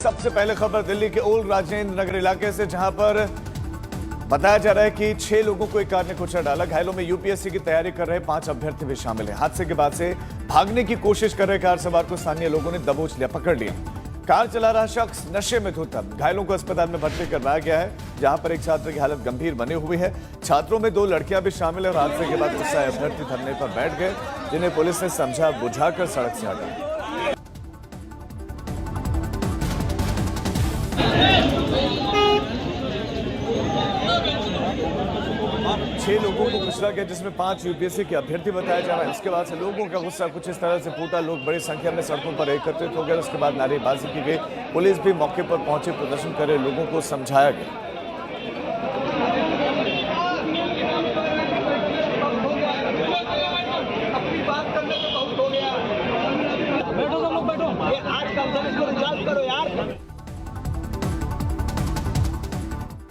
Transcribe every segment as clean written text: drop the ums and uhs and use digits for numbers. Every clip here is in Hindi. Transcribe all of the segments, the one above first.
सबसे पहले खबर दिल्ली के ओल्ड राजेंद्र नगर इलाके से, जहां पर बताया जा रहा है कि 6 लोगों को एक कार ने कुचल डाला। घायलों में यूपीएससी की तैयारी कर रहे 5 अभ्यर्थी भी शामिल हैं। हादसे के बाद से भागने की कोशिश कर रहे कार सवार को स्थानीय लोगों ने दबोच लिया, पकड़ लिया। कार चला रहा शख्स नशे में धुत था। घायलों को अस्पताल में भर्ती करवाया गया है, जहां पर एक छात्र की हालत गंभीर बनी हुई है। छात्रों में 2 लड़कियां भी शामिल है और हादसे के बाद गुस्साए अभ्यर्थी धरने पर बैठ गए, जिन्हें पुलिस ने समझा बुझाकर सड़क से हटाया। 6 लोगों को कुचला गया, जिसमें 5 यूपीएससी के अभ्यर्थी बताया जा रहा है। इसके बाद से लोगों का गुस्सा कुछ इस तरह से फूटा, लोग बड़ी संख्या में सड़कों पर एकत्रित हो गए। उसके बाद नारेबाजी की गई, पुलिस भी मौके पर पहुंचे, प्रदर्शन कर रहे लोगों को समझाया गया।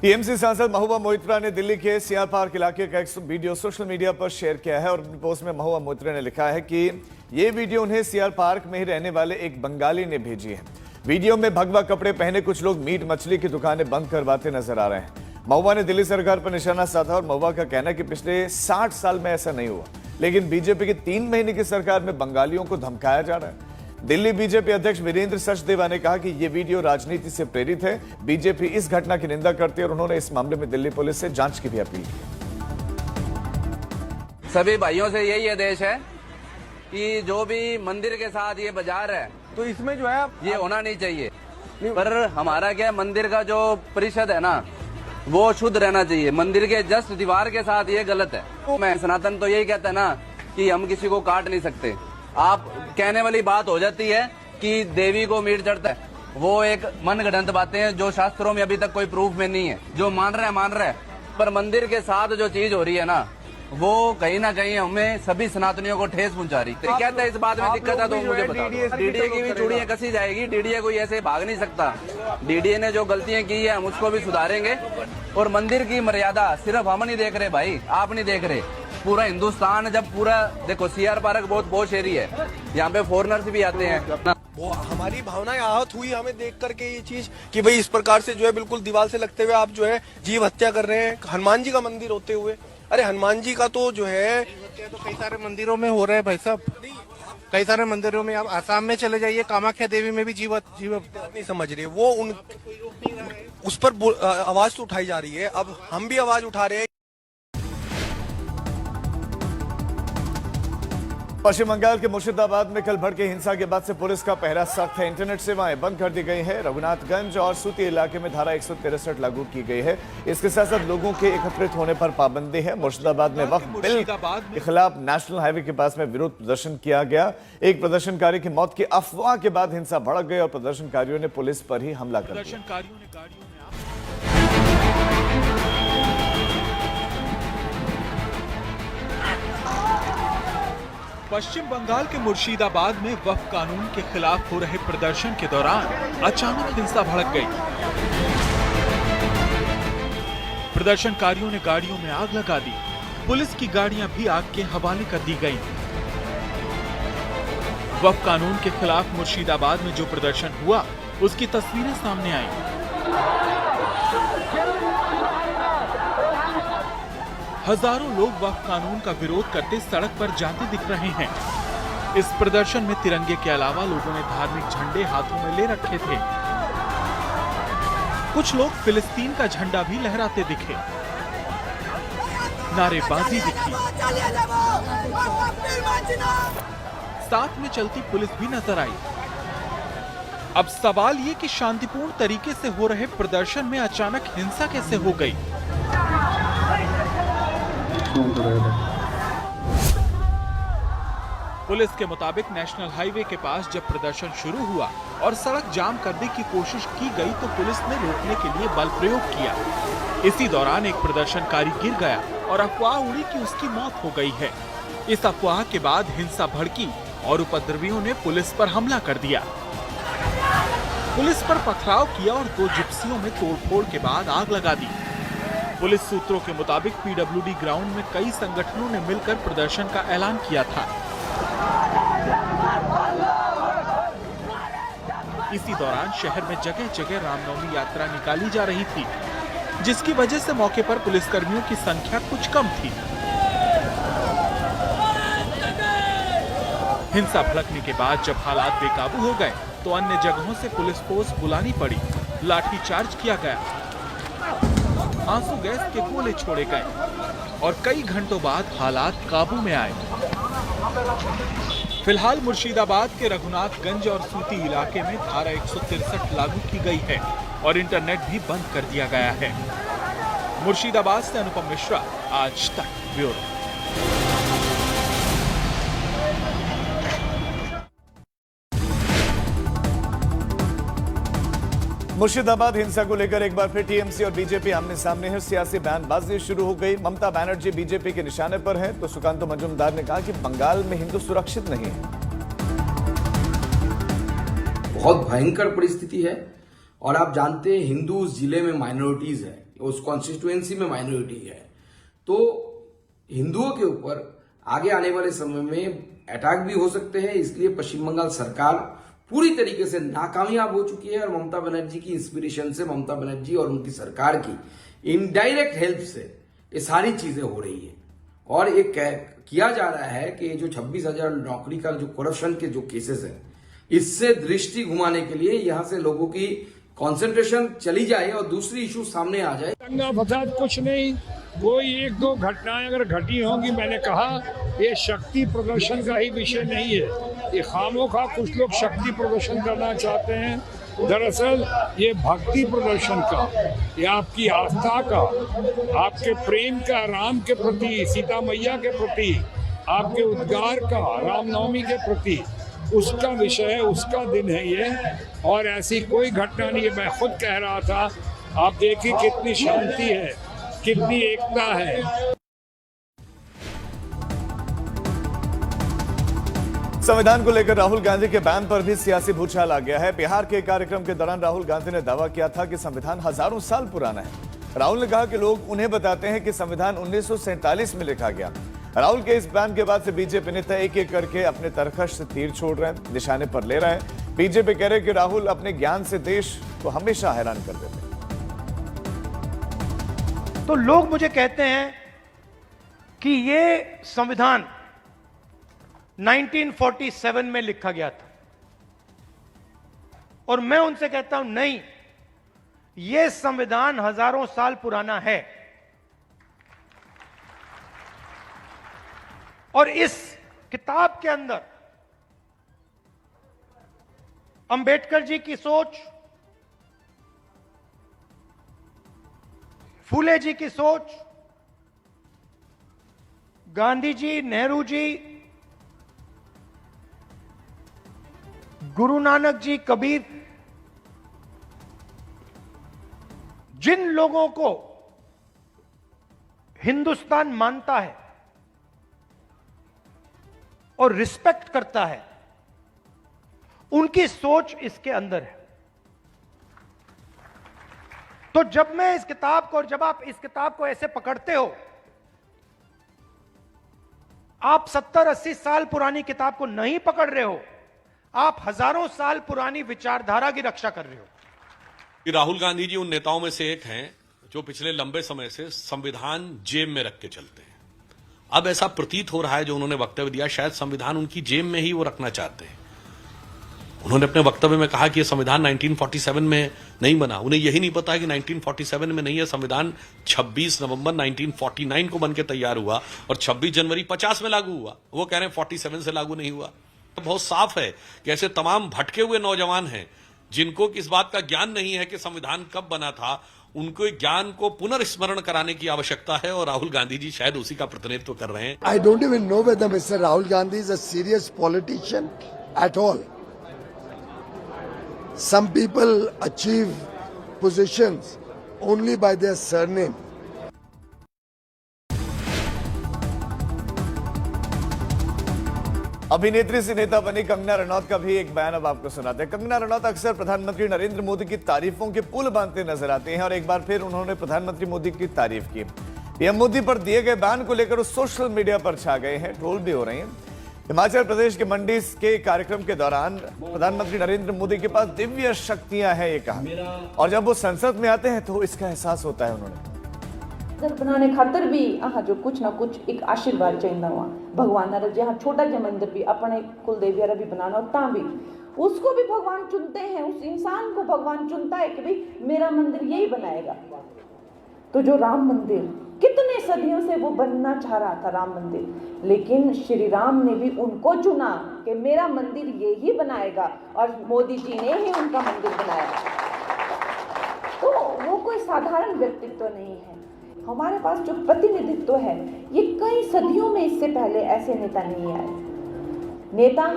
टीएमसी सांसद महुआ मोइत्रा ने दिल्ली के सीआर पार्क इलाके का एक वीडियो सोशल मीडिया पर शेयर किया है और अपनी पोस्ट में महुआ मोइत्रा ने लिखा है कि ये वीडियो उन्हें सीआर पार्क में ही रहने वाले एक बंगाली ने भेजी है। वीडियो में भगवा कपड़े पहने कुछ लोग मीट मछली की दुकानें बंद करवाते नजर आ रहे हैं। महुआ ने दिल्ली सरकार पर निशाना साधा और महुआ का कहना है कि पिछले 60 साल में ऐसा नहीं हुआ, लेकिन बीजेपी की 3 महीने की सरकार में बंगालियों को धमकाया जा रहा है। दिल्ली बीजेपी अध्यक्ष वीरेंद्र सचदेवा ने कहा कि ये वीडियो राजनीति से प्रेरित है। बीजेपी इस घटना की निंदा करती है और उन्होंने इस मामले में दिल्ली पुलिस से जांच की भी अपील की। सभी भाइयों से यही आदेश है कि जो भी मंदिर के साथ ये बाजार है, तो इसमें जो है ये होना नहीं चाहिए। पर हमारा क्या, मंदिर का जो परिषद है ना, वो शुद्ध रहना चाहिए। मंदिर के जस्ट दीवार के साथ ये गलत है। मैं सनातन तो यही कहता है ना कि हम किसी को काट नहीं सकते। आप कहने वाली बात हो जाती है कि देवी को मीट चढ़ता है, वो एक मनगढ़ंत बातें हैं जो शास्त्रों में अभी तक कोई प्रूफ में नहीं है। जो मान रहा है, पर मंदिर के साथ जो चीज हो रही है ना, वो कहीं ना कहीं हमें सभी सनातनियों को ठेस पहुंचा रही है। कहते हैं इस बात में दिक्कत है तो मुझे बताओ। डीडीए की भी चूड़ियां कसी जाएगी, डीडीए कोई ऐसे भाग नहीं सकता। डीडीए ने जो गलतियां की है हम उसको भी सुधारेंगे। और मंदिर की मर्यादा सिर्फ हम नहीं देख रहे भाई, आप नहीं देख रहे, पूरा हिंदुस्तान। जब पूरा देखो, सीआर पार्क बहुत पॉश एरिया है, यहाँ पे फॉरेनर्स भी आते हैं। वो हमारी भावनाएं आहत हुई हमें देख करके ये चीज कि भाई इस प्रकार से जो है बिल्कुल दीवार से लगते हुए आप जो है जीव हत्या कर रहे हैं हनुमान जी का मंदिर होते हुए। अरे हनुमान जी का तो जो है तो कई सारे मंदिरों में हो रहे हैं भाई साहब, कई सारे मंदिरों में। आप आसाम में चले जाइए, कामाख्या देवी में भी जीव नहीं समझ रहे वो उस पर आवाज तो उठाई जा रही है। अब हम भी आवाज उठा रहे हैं। पश्चिम बंगाल के मुर्शिदाबाद में कल भड़के हिंसा के बाद से पुलिस का पहरा सख्त है। इंटरनेट सेवाएं बंद कर दी गई है। रघुनाथगंज और सूती इलाके में धारा 163 लागू की गई है। इसके साथ साथ लोगों के एकत्रित होने पर पाबंदी है। मुर्शिदाबाद में वक्फ बिल के खिलाफ नेशनल हाईवे के पास में विरोध प्रदर्शन किया गया। एक प्रदर्शनकारी की मौत की अफवाह के बाद हिंसा भड़क गई और प्रदर्शनकारियों ने पुलिस पर ही हमला कर दिया। पश्चिम बंगाल के मुर्शिदाबाद में वक्फ कानून के खिलाफ हो रहे प्रदर्शन के दौरान अचानक हिंसा भड़क गई। प्रदर्शनकारियों ने गाड़ियों में आग लगा दी। पुलिस की गाड़ियां भी आग के हवाले कर दी गईं। वक्फ कानून के खिलाफ मुर्शिदाबाद में जो प्रदर्शन हुआ, उसकी तस्वीरें सामने आईं। हजारों लोग वक्फ कानून का विरोध करते सड़क पर जाते दिख रहे हैं। इस प्रदर्शन में तिरंगे के अलावा लोगों ने धार्मिक झंडे हाथों में ले रखे थे। कुछ लोग फिलिस्तीन का झंडा भी लहराते दिखे। नारेबाजी दिखी। साथ में चलती पुलिस भी नजर आई। अब सवाल ये कि शांतिपूर्ण तरीके से हो रहे प्रदर्शन में अचानक हिंसा कैसे हो गई? पुलिस के मुताबिक नेशनल हाईवे के पास जब प्रदर्शन शुरू हुआ और सड़क जाम करने की कोशिश की गई तो पुलिस ने रोकने के लिए बल प्रयोग किया। इसी दौरान एक प्रदर्शनकारी गिर गया और अफवाह उड़ी कि उसकी मौत हो गई है। इस अफवाह के बाद हिंसा भड़की और उपद्रवियों ने पुलिस पर हमला कर दिया। पुलिस पर पथराव किया और 2 जिप्सियों में तोड़फोड़ के बाद आग लगा दी। पुलिस सूत्रों के मुताबिक पीडब्ल्यूडी ग्राउंड में कई संगठनों ने मिलकर प्रदर्शन का ऐलान किया था। इसी दौरान शहर में जगह जगह रामनवमी यात्रा निकाली जा रही थी, जिसकी वजह से मौके पर पुलिसकर्मियों की संख्या कुछ कम थी। हिंसा भड़कने के बाद जब हालात बेकाबू हो गए तो अन्य जगहों से पुलिस फोर्स बुलानी पड़ी, लाठीचार्ज किया गया, आंसू गैस के गोले छोड़े गए और कई घंटों बाद हालात काबू में आए। फिलहाल मुर्शिदाबाद के रघुनाथगंज और सूती इलाके में धारा 163 लागू की गई है और इंटरनेट भी बंद कर दिया गया है। मुर्शिदाबाद से अनुपम मिश्रा, आज तक ब्यूरो। मुर्शिदाबाद हिंसा को लेकर एक बार फिर टीएमसी और बीजेपी आमने सामने है। सियासी बयानबाजी शुरू हो गई। ममता बनर्जी बीजेपी के निशाने पर हैं, तो सुकांतो मजूमदार ने कहा कि बंगाल में हिंदू सुरक्षित नहीं है। बहुत भयंकर परिस्थिति है और आप जानते हैं हिंदू उस जिले में माइनॉरिटीज है, उस कॉन्स्टिट्यूएंसी में माइनॉरिटी है, तो हिंदुओं के ऊपर आगे आने वाले समय में अटैक भी हो सकते हैं। इसलिए पश्चिम बंगाल सरकार पूरी तरीके से नाकामयाब हो चुकी है और ममता बनर्जी की इंस्पिरेशन से, ममता बनर्जी और उनकी सरकार की इनडायरेक्ट हेल्प से ये सारी चीजें हो रही है। और ये किया जा रहा है कि जो 26,000 नौकरी का जो करप्शन के जो केसेस है, इससे दृष्टि घुमाने के लिए यहां से लोगों की कंसंट्रेशन चली जाए और दूसरी इशू सामने आ जाए। दंगा फसाद कुछ नहीं, कोई एक दो घटनाएं अगर घटी होंगी, मैंने कहा ये शक्ति प्रदर्शन का ही विषय नहीं है। ये खामोखा कुछ लोग शक्ति प्रदर्शन करना चाहते हैं, दरअसल ये भक्ति प्रदर्शन का, ये आपकी आस्था का, आपके प्रेम का राम के प्रति, सीता मैया के प्रति, आपके उद्गार का रामनवमी के प्रति, उसका विषय है, उसका दिन है ये। और ऐसी कोई घटना नहीं है। मैं खुद कह रहा था, आप देखिए कितनी शांति है, कितनी एकता है। संविधान को लेकर राहुल गांधी के बयान पर भी सियासी भूचाल आ गया है। बिहार के कार्यक्रम के दौरान राहुल गांधी ने दावा किया था कि संविधान हजारों साल पुराना है। राहुल ने कहा कि लोग उन्हें बताते हैं कि संविधान 1947 में लिखा गया। राहुल के इस बयान के बाद से बीजेपी नेता एक एक करके अपने तरकश से तीर छोड़ रहे हैं, निशाने पर ले रहे हैं। बीजेपी कह रहे हैं कि राहुल अपने ज्ञान से देश को हमेशा हैरान कर देते हैं। तो लोग मुझे कहते हैं कि ये संविधान 1947 में लिखा गया था, और मैं उनसे कहता हूं नहीं, यह संविधान हजारों साल पुराना है। और इस किताब के अंदर अंबेडकर जी की सोच, फूले जी की सोच, गांधी जी, नेहरू जी, गुरु नानक जी, कबीर, जिन लोगों को हिंदुस्तान मानता है और रिस्पेक्ट करता है, उनकी सोच इसके अंदर है। तो जब मैं इस किताब को, और जब आप इस किताब को ऐसे पकड़ते हो, आप 70-80 साल पुरानी किताब को नहीं पकड़ रहे हो, आप हजारों साल पुरानी विचारधारा की रक्षा कर रहे हो। राहुल गांधी जी उन नेताओं में से एक हैं जो पिछले लंबे समय से संविधान जेब में रख के चलते हैं। अब ऐसा प्रतीत हो रहा है, जो उन्होंने वक्तव्य दिया, शायद संविधान उनकी जेब में ही वो रखना चाहते हैं। उन्होंने अपने वक्तव्य में कहा कि यह संविधान 1947 में नहीं बना। उन्हें यही नहीं पता है कि 1947 में नहीं है, संविधान 26 नवंबर 1949 को बनकर तैयार हुआ और 26 जनवरी 50 में लागू हुआ। वो कह रहे हैं 47 से लागू नहीं हुआ। तो बहुत साफ है कि ऐसे तमाम भटके हुए नौजवान हैं जिनको इस बात का ज्ञान नहीं है कि संविधान कब बना था, उनको ज्ञान को पुनर्स्मरण कराने की आवश्यकता है और राहुल गांधी जी शायद उसी का प्रतिनिधित्व कर रहे हैं। I don't even know whether Mr. Rahul Gandhi is a serious politician at all. Some people achieve positions only by their surname. अभिनेत्री से नेता बनी कंगना रनौत का भी एक बयान अब आपको सुनाते हैं। कंगना रनौत अक्सर प्रधानमंत्री नरेंद्र मोदी की तारीफों के पुल बांधते नजर आते हैं और एक बार फिर उन्होंने प्रधानमंत्री मोदी की तारीफ की। पीएम मोदी पर दिए गए बयान को लेकर वो सोशल मीडिया पर छा गए हैं, ट्रोल भी हो रही हैं। हिमाचल प्रदेश के मंडी के कार्यक्रम के दौरान प्रधानमंत्री नरेंद्र मोदी के पास दिव्य शक्तियां हैं, ये कहा। और जब वो संसद में आते हैं तो इसका एहसास होता है उन्होंने। घर बनाने खातर भी जो कुछ ना कुछ एक आशीर्वाद चाहिए हुआ भगवान जहाँ छोटा जा मंदिर भी अपने कुलदेवी भी बनाना ता भी उसको भी भगवान चुनते हैं, उस इंसान को भगवान चुनता है कि भाई मेरा मंदिर यही बनाएगा। तो जो राम मंदिर कितने सदियों से वो बनना चाह रहा था राम मंदिर, लेकिन श्री राम ने भी उनको चुना कि मेरा मंदिर ये ही बनाएगा और मोदी जी ने ही उनका मंदिर बनाया। तो वो कोई साधारण व्यक्तित्व नहीं है। हमारे पास जो प्रतिनिधित्व है ये कई सदियों में इससे पहले ऐसे नेता नहीं आए। नेता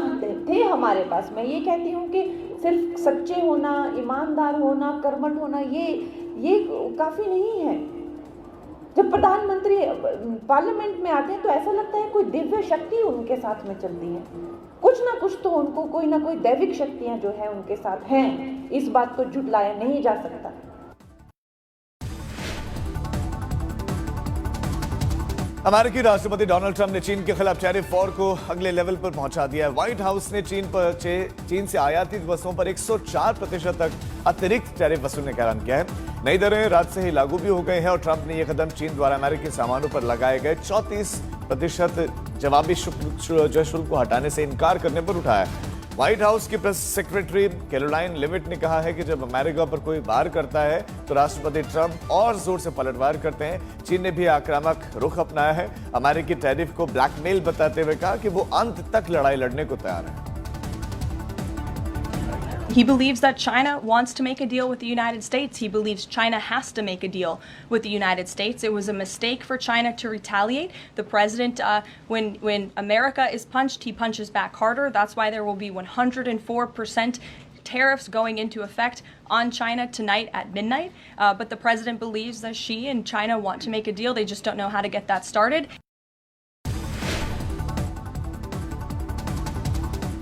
थे हमारे पास, मैं ये कहती हूँ कि सिर्फ सच्चे होना, ईमानदार होना, कर्मठ होना ये काफी नहीं है। जब प्रधानमंत्री पार्लियामेंट में आते हैं तो ऐसा लगता है कोई दिव्य शक्ति उनके साथ में चलती है, कुछ ना कुछ तो उनको कोई ना कोई दैविक शक्तियां जो है उनके साथ हैं। इस बात को झुटलाया नहीं जा सकता। अमेरिकी राष्ट्रपति डोनाल्ड ट्रंप ने चीन के खिलाफ टैरिफ वॉर को अगले लेवल पर पहुंचा दिया है। व्हाइट हाउस ने चीन से आयातित वस्तुओं पर 104% तक अतिरिक्त टैरिफ वसूलने का ऐलान किया है। नई दरें रात से ही लागू भी हो गई हैं और ट्रंप ने यह कदम चीन द्वारा अमेरिकी सामानों पर लगाए गए 34% जवाबी शुल्क को हटाने से इनकार करने पर उठाया है। व्हाइट हाउस की प्रेस सेक्रेटरी कैरोलाइन लेविट ने कहा है कि जब अमेरिका पर कोई वार करता है तो राष्ट्रपति ट्रंप और जोर से पलटवार करते हैं। चीन ने भी आक्रामक रुख अपनाया है, अमेरिकी टैरिफ को ब्लैकमेल बताते हुए कहा कि वो अंत तक लड़ाई लड़ने को तैयार है। He believes that China wants to make a deal with the United States. He believes China has to make a deal with the United States. It was a mistake for China to retaliate. The president, when America is punched, he punches back harder. That's why there will be 104% tariffs going into effect on China tonight at midnight. But the president believes that she and China want to make a deal. They just don't know how to get that started.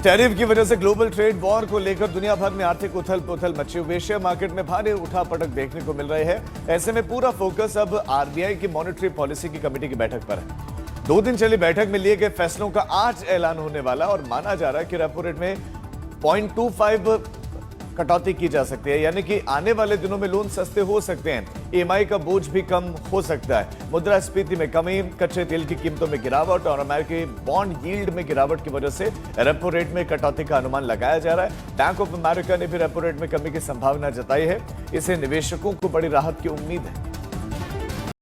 Tariff की वजह से ग्लोबल ट्रेड वॉर को लेकर दुनिया भर में आर्थिक उथल पुथल मची हुई है। शेयर मार्केट में भारी उठापटक देखने को मिल रही है। ऐसे में पूरा फोकस अब आरबीआई की मॉनेटरी पॉलिसी की कमेटी की बैठक पर है। 2 दिन चली बैठक में लिए गए फैसलों का आज ऐलान होने वाला और माना जा रहा है कि रेपो रेट में 0.25 कटौती की जा सकती है, यानी कि आने वाले दिनों में लोन सस्ते हो सकते हैं, ईएमआई का बोझ भी कम हो सकता है। मुद्रास्फीति में कमी, कच्चे तेल की कीमतों में गिरावट और अमेरिकी बॉन्ड यील्ड में गिरावट की वजह से रेपो रेट में कटौती का अनुमान लगाया जा रहा है। बैंक ऑफ अमेरिका ने भी रेपो रेट में कमी की संभावना जताई है। इससे निवेशकों को बड़ी राहत की उम्मीद है।